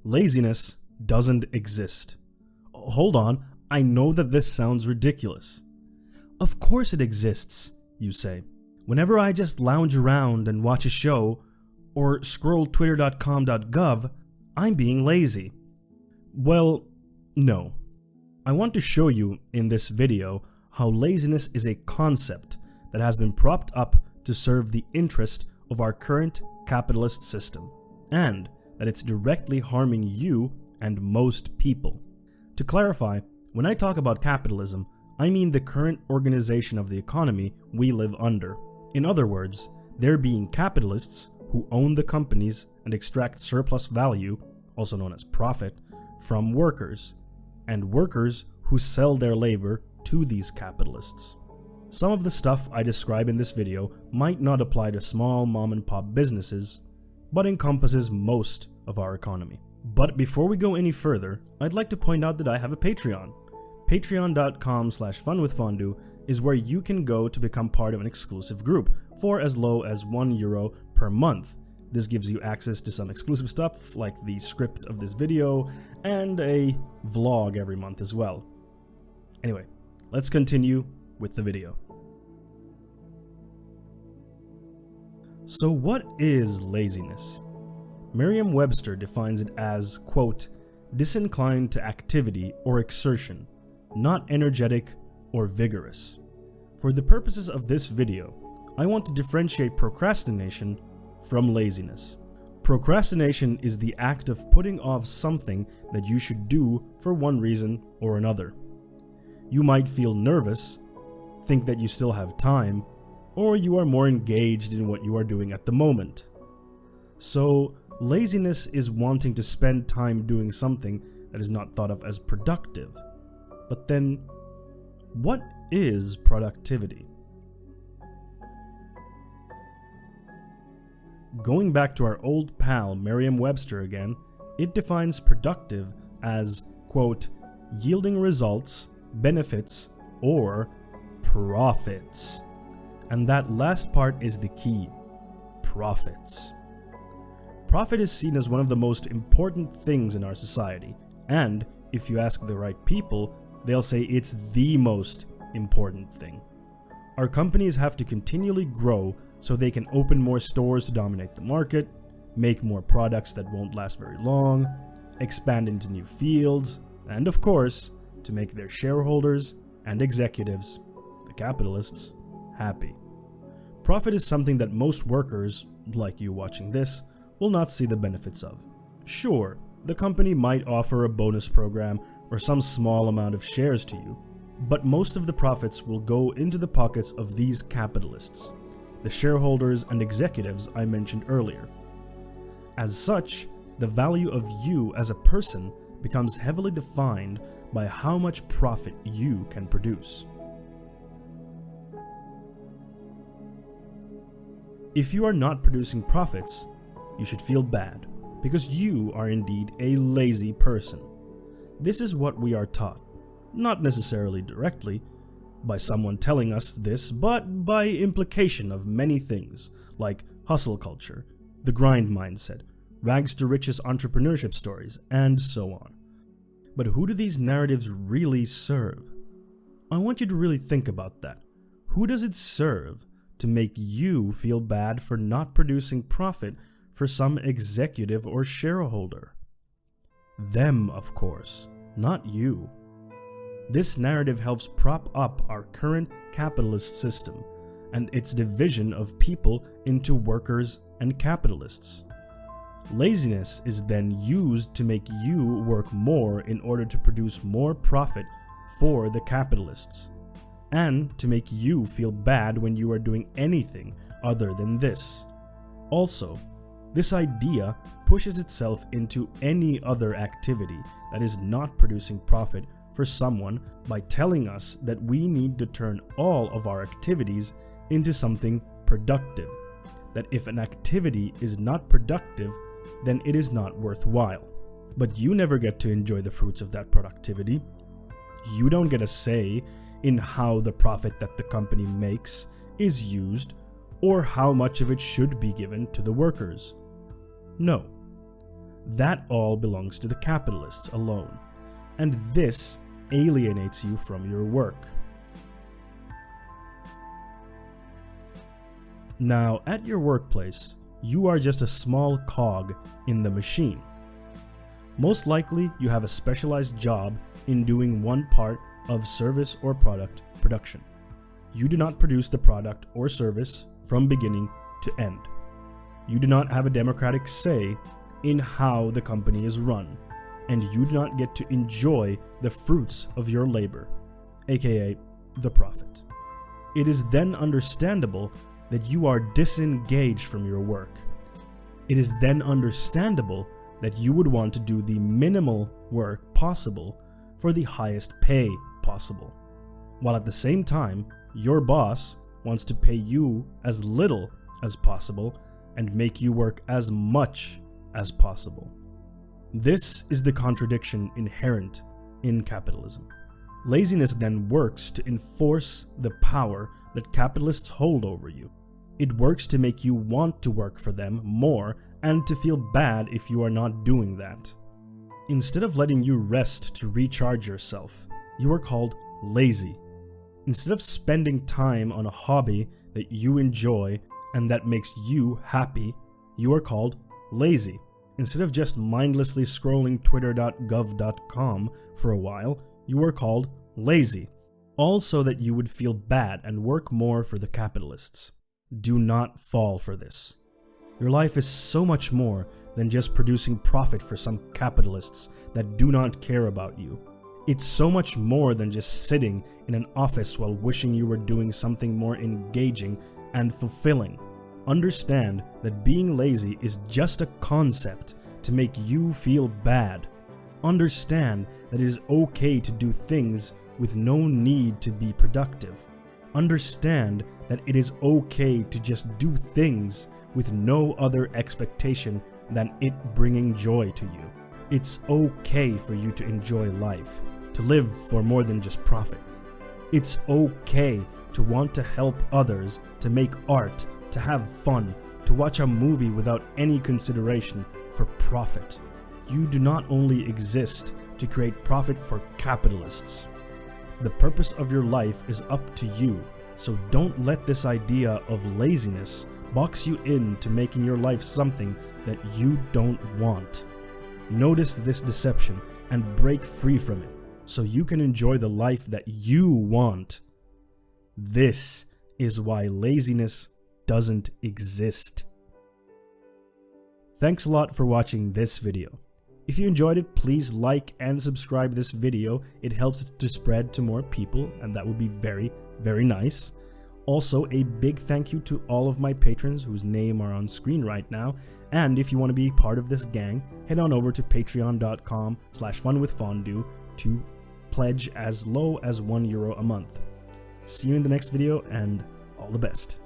Laziness doesn't exist. Hold on, I know that this sounds ridiculous. Of course it exists, you say. Whenever I just lounge around and watch a show, or scroll twitter.com.gov, I'm being lazy. Well, no. I want to show you in this video how laziness is a concept that has been propped up to serve the interest of our current capitalist system, and that it's directly harming you and most people. To clarify, when I talk about capitalism, I mean the current organization of the economy we live under. In other words, there being capitalists who own the companies and extract surplus value, also known as profit, from workers, and workers who sell their labor to these capitalists. Some of the stuff I describe in this video might not apply to small mom-and-pop businesses, but encompasses most of our economy. But before we go any further, I'd like to point out that I have a Patreon. Patreon.com/funwithfondue is where you can go to become part of an exclusive group for as low as €1 per month. This gives you access to some exclusive stuff like the script of this video and a vlog every month as well. Anyway, let's continue with the video. So what is laziness? Merriam-Webster defines it as, quote, disinclined to activity or exertion, not energetic or vigorous. For the purposes of this video, I want to differentiate procrastination from laziness. Procrastination is the act of putting off something that you should do for one reason or another. You might feel nervous, think that you still have time, or you are more engaged in what you are doing at the moment. So, laziness is wanting to spend time doing something that is not thought of as productive. But then, what is productivity? Going back to our old pal Merriam-Webster again, it defines productive as, quote, yielding results, benefits, or profits. And that last part is the key: profits. Profit is seen as one of the most important things in our society, and if you ask the right people, they'll say it's the most important thing. Our companies have to continually grow so they can open more stores to dominate the market, make more products that won't last very long, expand into new fields, and of course, to make their shareholders and executives, the capitalists, happy. Profit is something that most workers, like you watching this, will not see the benefits of. Sure, the company might offer a bonus program or some small amount of shares to you, but most of the profits will go into the pockets of these capitalists, the shareholders and executives I mentioned earlier. As such, the value of you as a person becomes heavily defined by how much profit you can produce. If you are not producing profits, you should feel bad, because you are indeed a lazy person. This is what we are taught, not necessarily directly by someone telling us this, but by implication of many things, like hustle culture, the grind mindset, rags to riches entrepreneurship stories, and so on. But who do these narratives really serve? I want you to really think about that. Who does it serve to make you feel bad for not producing profit for some executive or shareholder? Them, of course, not you. This narrative helps prop up our current capitalist system and its division of people into workers and capitalists. Laziness is then used to make you work more in order to produce more profit for the capitalists, and to make you feel bad when you are doing anything other than this. Also, this idea pushes itself into any other activity that is not producing profit for someone by telling us that we need to turn all of our activities into something productive. That if an activity is not productive, then it is not worthwhile. But you never get to enjoy the fruits of that productivity. You don't get a say in how the profit that the company makes is used, or how much of it should be given to the workers. No. that all belongs to the capitalists alone, and this alienates you from your work. Now, at your workplace, you are just a small cog in the machine. Most likely, you have a specialized job in doing one part of service or product production. You do not produce the product or service from beginning to end. You do not have a democratic say in how the company is run, and you do not get to enjoy the fruits of your labor, aka the profit. It is then understandable that you are disengaged from your work. It is then understandable that you would want to do the minimal work possible for the highest pay possible, while at the same time, your boss wants to pay you as little as possible and make you work as much as possible. This is the contradiction inherent in capitalism. Laziness then works to enforce the power that capitalists hold over you. It works to make you want to work for them more and to feel bad if you are not doing that. Instead of letting you rest to recharge yourself, you are called lazy. Instead of spending time on a hobby that you enjoy and that makes you happy, you are called lazy. Instead of just mindlessly scrolling twitter.gov.com for a while, you are called lazy. All so that you would feel bad and work more for the capitalists. Do not fall for this. Your life is so much more than just producing profit for some capitalists that do not care about you. It's so much more than just sitting in an office while wishing you were doing something more engaging and fulfilling. Understand that being lazy is just a concept to make you feel bad. Understand that it is okay to do things with no need to be productive. Understand that it is okay to just do things with no other expectation than it bringing joy to you. It's okay for you to enjoy life, to live for more than just profit. It's okay to want to help others, to make art, to have fun, to watch a movie without any consideration for profit. You do not only exist to create profit for capitalists. The purpose of your life is up to you, so don't let this idea of laziness box you into making your life something that you don't want. Notice this deception and break free from it, so you can enjoy the life that you want. This is why laziness doesn't exist. Thanks a lot for watching this video. If you enjoyed it, please like and subscribe this video. It helps it to spread to more people, and that would be very, very nice. Also, a big thank you to all of my patrons whose name are on screen right now. And if you want to be part of this gang, head on over to patreon.com/funwithfondue to pledge as low as €1 a month. See you in the next video, and all the best.